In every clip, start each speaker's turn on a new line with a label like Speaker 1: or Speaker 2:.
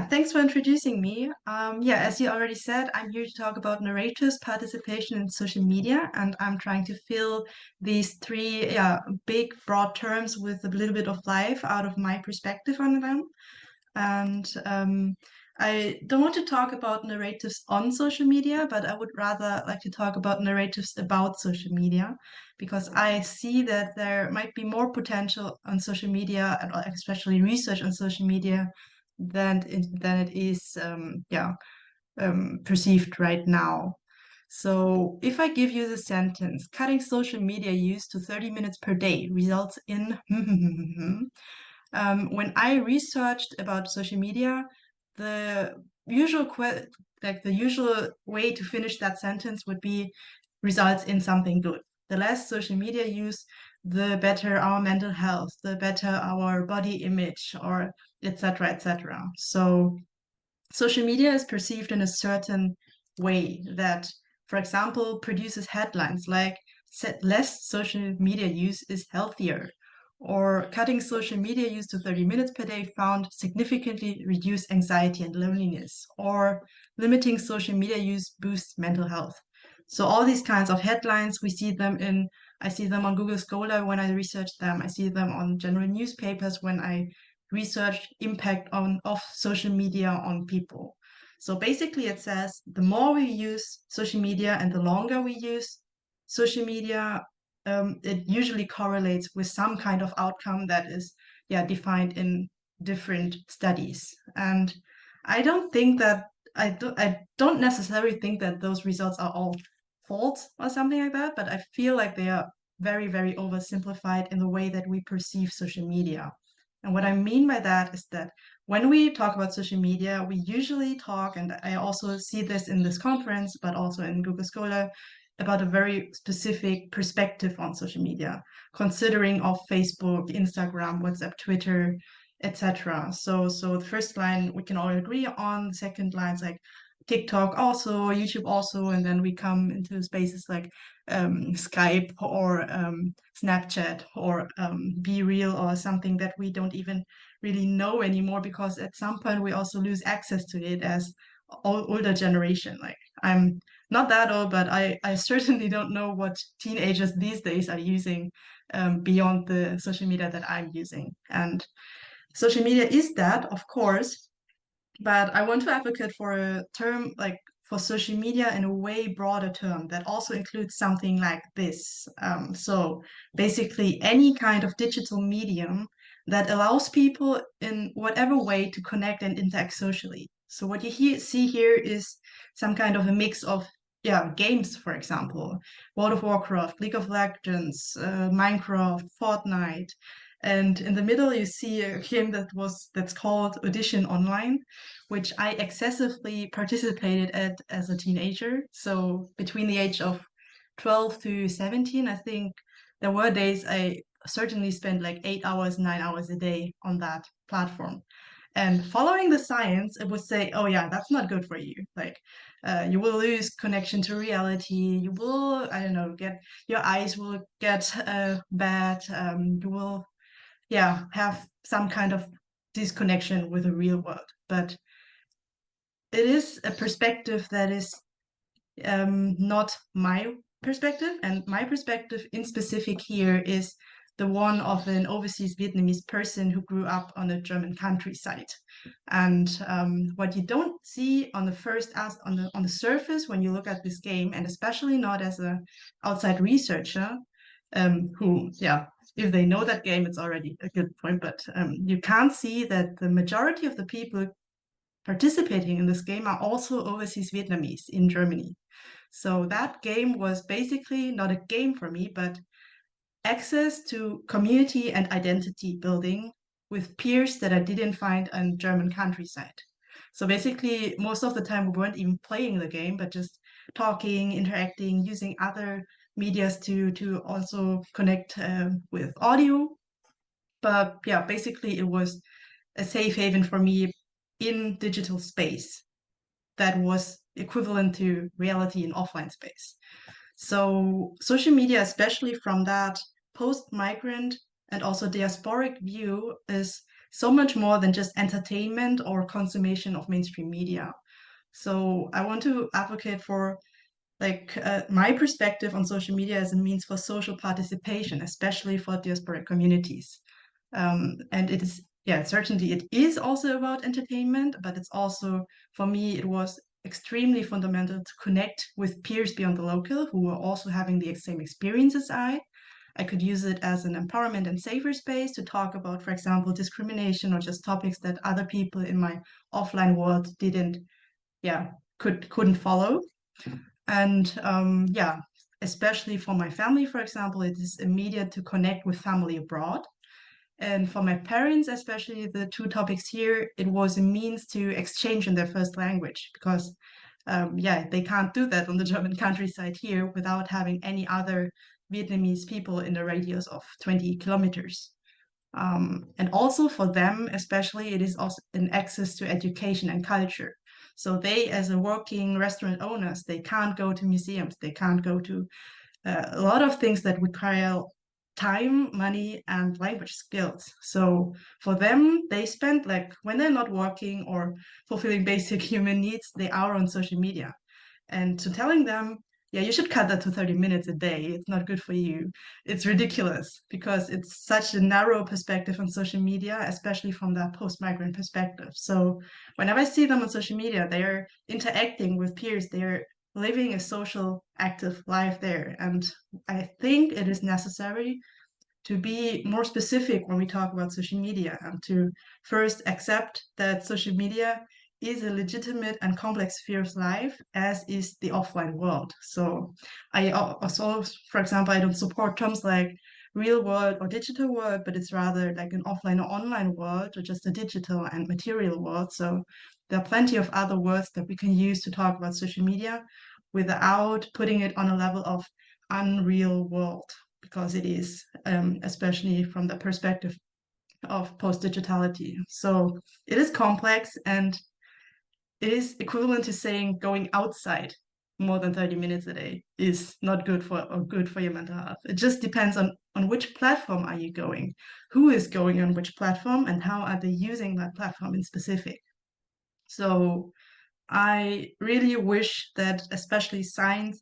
Speaker 1: thanks for introducing me. As you already said, I'm here to talk about narratives, participation in social media, and I'm trying to fill these three, big, broad terms with a little bit of life out of my perspective on them. And I don't want to talk about narratives on social media, but I would rather like to talk about narratives about social media, because I see that there might be more potential on social media, and especially research on social media, than it is perceived right now. So if I give you the sentence, cutting social media use to 30 minutes per day results in when I researched about social media, the usual the usual way to finish that sentence would be results in something good. The less social media use, the better our mental health, the better our body image, or etc., etc. So social media is perceived in a certain way that, for example, produces headlines like less social media use is healthier, or cutting social media use to 30 minutes per day found significantly reduce anxiety and loneliness, or limiting social media use boosts mental health. So all these kinds of headlines, I see them on Google Scholar when I research them. I see them on general newspapers when I research impact of social media on people. So basically it says the more we use social media and the longer we use social media, it usually correlates with some kind of outcome that is defined in different studies. And I don't think that I don't necessarily think that those results are all false or something like that, but I feel like they are very, very oversimplified in the way that we perceive social media. And what I mean by that is that when we talk about social media, we usually talk, and I also see this in this conference, but also in Google Scholar, about a very specific perspective on social media, considering of Facebook, Instagram, WhatsApp, Twitter, etc. So the first line we can all agree on. The second line is like TikTok also, YouTube also, and then we come into spaces like Skype or Snapchat or Be Real or something that we don't even really know anymore, because at some point we also lose access to it as older generation. Like I'm not that old, but I certainly don't know what teenagers these days are using beyond the social media that I'm using. And social media is that, of course, but I want to advocate for a term like for social media in a way broader term that also includes something like this. So basically, any kind of digital medium that allows people in whatever way to connect and interact socially. So what you see here is some kind of a mix of games, for example, World of Warcraft, League of Legends, Minecraft, Fortnite, and in the middle you see a game that's called Audition Online, which I excessively participated at as a teenager. So between the age of 12 to 17, I think there were days I certainly spent like 8 hours, 9 hours a day on that platform. And following the science, it would say, oh yeah, that's not good for you. Like, you will lose connection to reality. You will, I don't know, your eyes will get bad. You will, have some kind of disconnection with the real world. But it is a perspective that is not my perspective. And my perspective in specific here is the one of an overseas Vietnamese person who grew up on a German countryside. And what you don't see on the on the surface when you look at this game, and especially not as a outside researcher, who, if they know that game, it's already a good point. But you can't see that the majority of the people participating in this game are also overseas Vietnamese in Germany. So that game was basically not a game for me, but access to community and identity building with peers that I didn't find on German countryside. So basically, most of the time we weren't even playing the game, but just talking, interacting, using other medias to also connect with audio. But yeah, basically it was a safe haven for me in digital space that was equivalent to reality in offline space. So social media, especially from that post-migrant and also diasporic view, is so much more than just entertainment or consummation of mainstream media. So I want to advocate for my perspective on social media as a means for social participation, especially for diasporic communities. And it is, yeah, certainly it is also about entertainment, but it's also, for me, it was extremely fundamental to connect with peers beyond the local who were also having the same experience as I. I could use it as an empowerment and safer space to talk about, for example, discrimination or just topics that other people in my offline world didn't, yeah, couldn't follow. And yeah, especially for my family, for example, it is immediate to connect with family abroad. And for my parents, especially the two topics here, it was a means to exchange in their first language because, yeah, they can't do that on the German countryside here without having any other Vietnamese people in a radius of 20 kilometers. And also for them, especially, it is also an access to education and culture. So they, as a working restaurant owners, they can't go to museums, they can't go to a lot of things that require time, money, and language skills. So for them, they spend like when they're not working or fulfilling basic human needs, they are on social media. And to telling them, yeah, you should cut that to 30 minutes a day. It's not good for you. It's ridiculous because it's such a narrow perspective on social media, especially from that post-migrant perspective. So whenever I see them on social media, they're interacting with peers, they're living a social, active life there. And I think it is necessary to be more specific when we talk about social media and to first accept that social media is a legitimate and complex sphere of life, as is the offline world. So I also, for example, I don't support terms like real world or digital world, but it's rather like an offline or online world or just a digital and material world. So there are plenty of other words that we can use to talk about social media without putting it on a level of unreal world, because it is, especially from the perspective of post-digitality. So it is complex and it is equivalent to saying going outside more than 30 minutes a day is not good for or good for your mental health. It just depends on which platform are you going, who is going on which platform, and how are they using that platform in specific. So I really wish that especially science,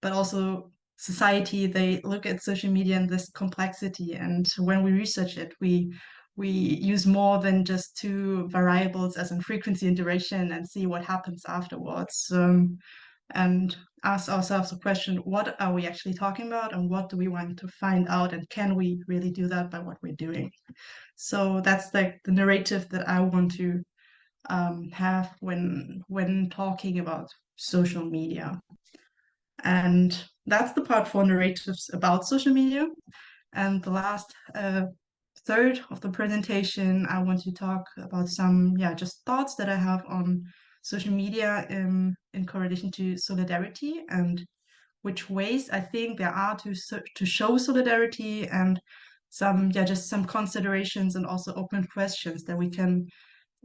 Speaker 1: but also society, they look at social media and this complexity. And when we research it, we use more than just two variables as in frequency and duration and see what happens afterwards. And ask ourselves the question, what are we actually talking about and what do we want to find out, and can we really do that by what we're doing? So that's like the narrative that I want to have when talking about social media. And that's the part for narratives about social media. And the last third of the presentation, I want to talk about some, yeah, just thoughts that I have on social media in correlation to solidarity and which ways I think there are to show solidarity, and some, yeah, just some considerations and also open questions that we can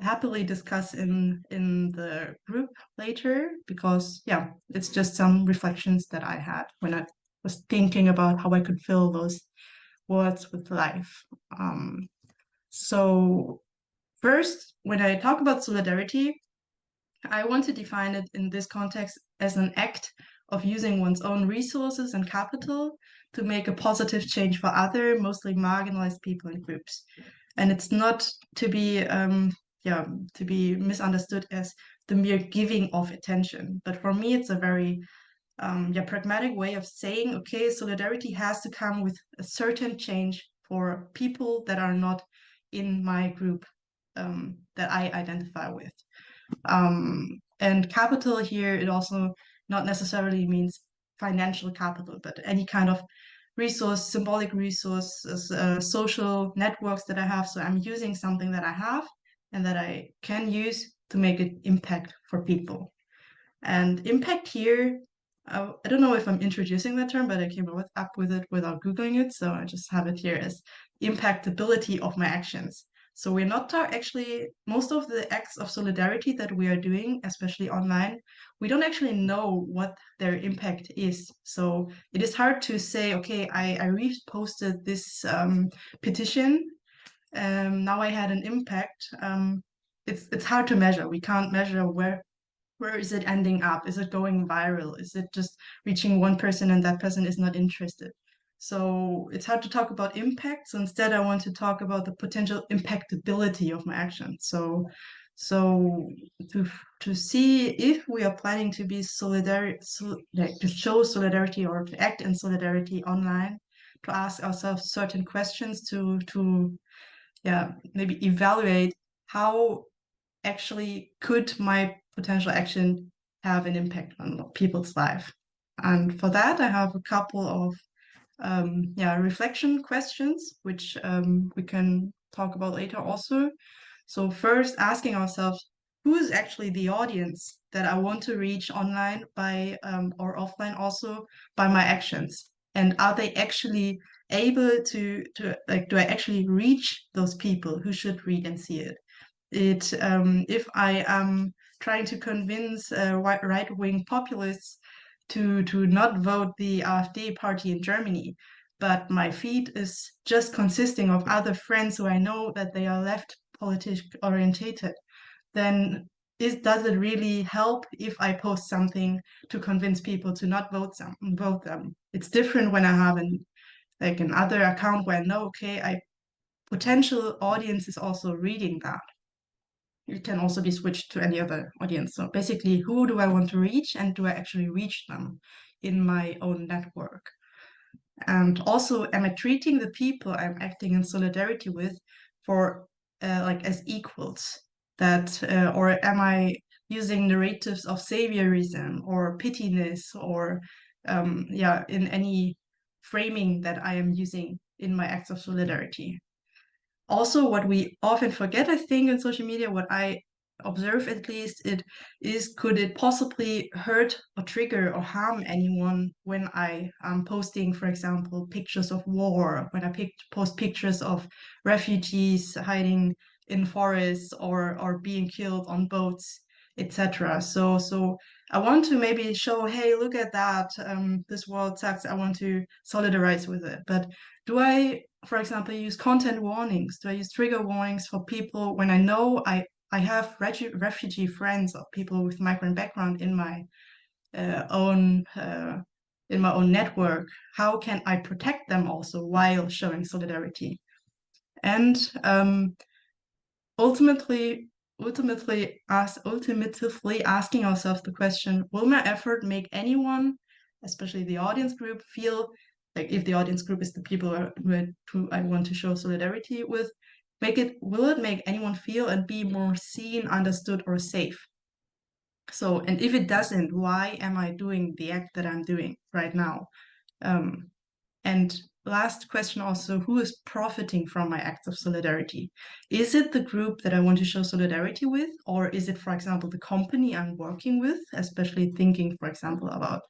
Speaker 1: happily discuss in the group later, because yeah, it's just some reflections that I had when I was thinking about how I could fill those words with life. So first, when I talk about solidarity, I want to define it in this context as an act of using one's own resources and capital to make a positive change for other, mostly marginalized people and groups. And it's not to be, yeah, to be misunderstood as the mere giving of attention. But for me, it's a very yeah, pragmatic way of saying, okay, solidarity has to come with a certain change for people that are not in my group that I identify with. And capital here, it also not necessarily means financial capital, but any kind of resource, symbolic resources, social networks that I have. So I'm using something that I have and that I can use to make an impact for people. And impact here, I don't know if I'm introducing that term, but I came up with it without Googling it. So I just have it here as impactability of my actions. So we're not actually, most of the acts of solidarity that we are doing, especially online, we don't actually know what their impact is. So it is hard to say, okay, I reposted this petition now I had an impact. It's hard to measure. We can't measure where is it ending up? Is it going viral? Is it just reaching one person and that person is not interested? So it's hard to talk about impact. So instead, I want to talk about the potential impactability of my action. So to to see if we are planning to be like to show solidarity or to act in solidarity online, to ask ourselves certain questions, to yeah, maybe evaluate how actually could my potential action have an impact on people's life. And for that, I have a couple of yeah, reflection questions, which we can talk about later also. So first, asking ourselves, who is actually the audience that I want to reach online by or offline also by my actions? And are they actually able to like, do I actually reach those people who should read and see it? If I am trying to convince right-wing populists to not vote the AfD party in Germany, but my feed is just consisting of other friends who I know that they are left politic orientated, then does it really help if I post something to convince people to not vote them? It's different when I have another account where I know, okay, I potential audience is also reading that. It can also be switched to any other audience. So basically, who do I want to reach, and do I actually reach them in my own network? And also, am I treating the people I'm acting in solidarity with for like as equals? Or am I using narratives of saviorism or pityness or yeah, in any framing that I am using in my acts of solidarity? Also, what we often forget, I think, in social media, what I observe at least, it is could it possibly hurt or trigger or harm anyone when I am posting, for example, pictures of war, when I post pictures of refugees hiding in forests or being killed on boats, etc. So I want to maybe show, hey, look at that. This world sucks. I want to solidarize with it. But do I, for example, use content warnings? Do I use trigger warnings for people when I know I have refugee friends or people with migrant background uh, own uh, in my own network? How can I protect them also while showing solidarity? And ultimately, ultimately asking ourselves the question: will my effort make anyone, especially the audience group, feel like, if the audience group is the people who I want to show solidarity with, will it make anyone feel and be more seen, understood, or safe? So, and if it doesn't, why am I doing the act that I'm doing right now? Um, and last question also, who is profiting from my acts of solidarity? Is it the group that I want to show solidarity with, or is it, for example, the company I'm working with, especially thinking, for example, about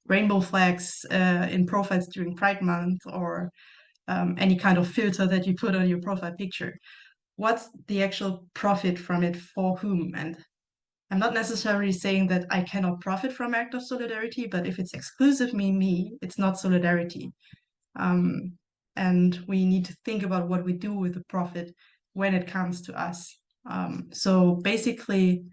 Speaker 1: rainbow flags in profiles during Pride Month, or any kind of filter that you put on your profile picture? What's the actual profit from it for whom? And I'm not necessarily saying that I cannot profit from act of solidarity, but if it's exclusively me, it's not solidarity. Um, and we need to think about what we do with the profit when it comes to us. So basically,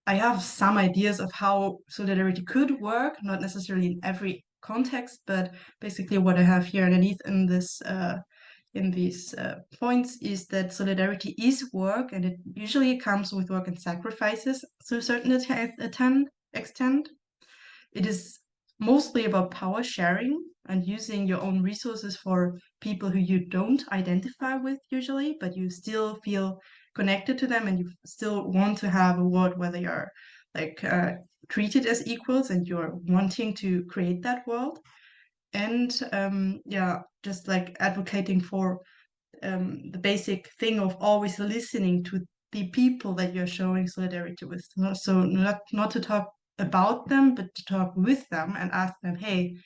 Speaker 1: I have some ideas of how solidarity could work, not necessarily in every context, but basically what I have here underneath in these points is that solidarity is work, and it usually comes with work and sacrifices to a certain extent. It is mostly about power sharing and using your own resources for people who you don't identify with usually, but you still feel connected to them and you still want to have a world where they are like treated as equals and you're wanting to create that world. And yeah, just like advocating for the basic thing of always listening to the people that you're showing solidarity with. So not to talk about them, but to talk with them and ask them, hey,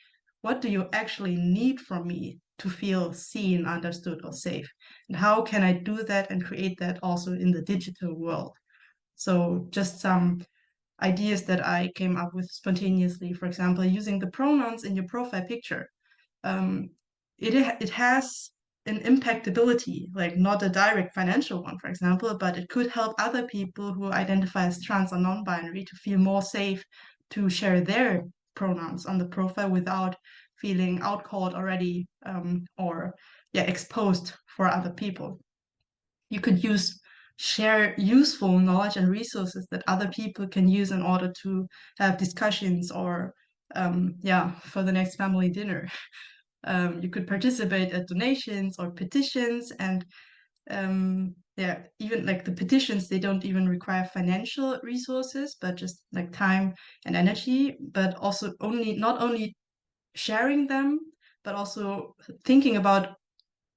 Speaker 1: what do you actually need from me to feel seen, understood, or safe? And how can I do that and create that also in the digital world? So just some ideas that I came up with spontaneously, for example, using the pronouns in your profile picture. Um, it has an impactability, like not a direct financial one, for example, but it could help other people who identify as trans or non-binary to feel more safe to share their pronouns on the profile without feeling outcalled already, or yeah, exposed for other people. You could share useful knowledge and resources that other people can use in order to have discussions or yeah, for the next family dinner. You could participate at donations or petitions, and yeah, even like the petitions, they don't even require financial resources, but just like time and energy, but also not only sharing them, but also thinking about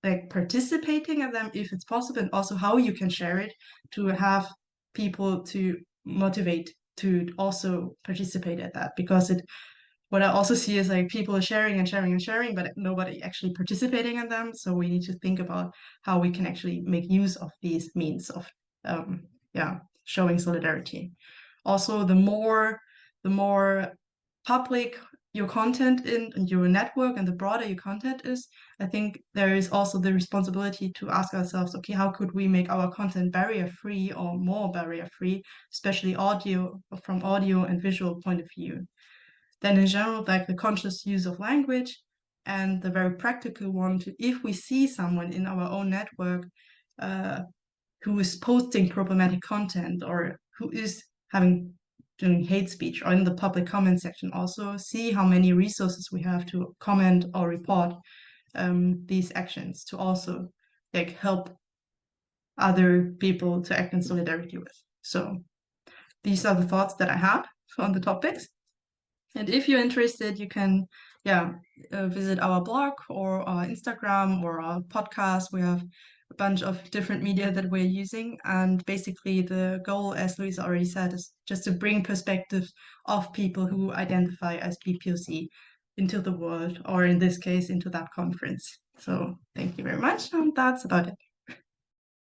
Speaker 1: like participating in them if it's possible, and also how you can share it to have people to motivate to also participate at that. Because what I also see is like people are sharing and sharing and sharing, but nobody actually participating in them. So we need to think about how we can actually make use of these means of yeah, showing solidarity. Also, the more public your content in your network and the broader your content is, I think there is also the responsibility to ask ourselves, okay, how could we make our content barrier free or more barrier free, especially from audio and visual point of view. Then in general, like the conscious use of language, and the very practical one to, if we see someone in our own network uh, who is posting problematic content or who is doing hate speech, or in the public comment section, also see how many resources we have to comment or report these actions, to also like help other people to act in solidarity with. So these are the thoughts that I had on the topics. And if you're interested, you can, yeah, visit our blog or our Instagram or our podcast. We have a bunch of different media that we're using. And basically, the goal, as Luisa already said, is just to bring perspectives of people who identify as BPOC into the world, or in this case, into that conference. So thank you very much. And that's about it.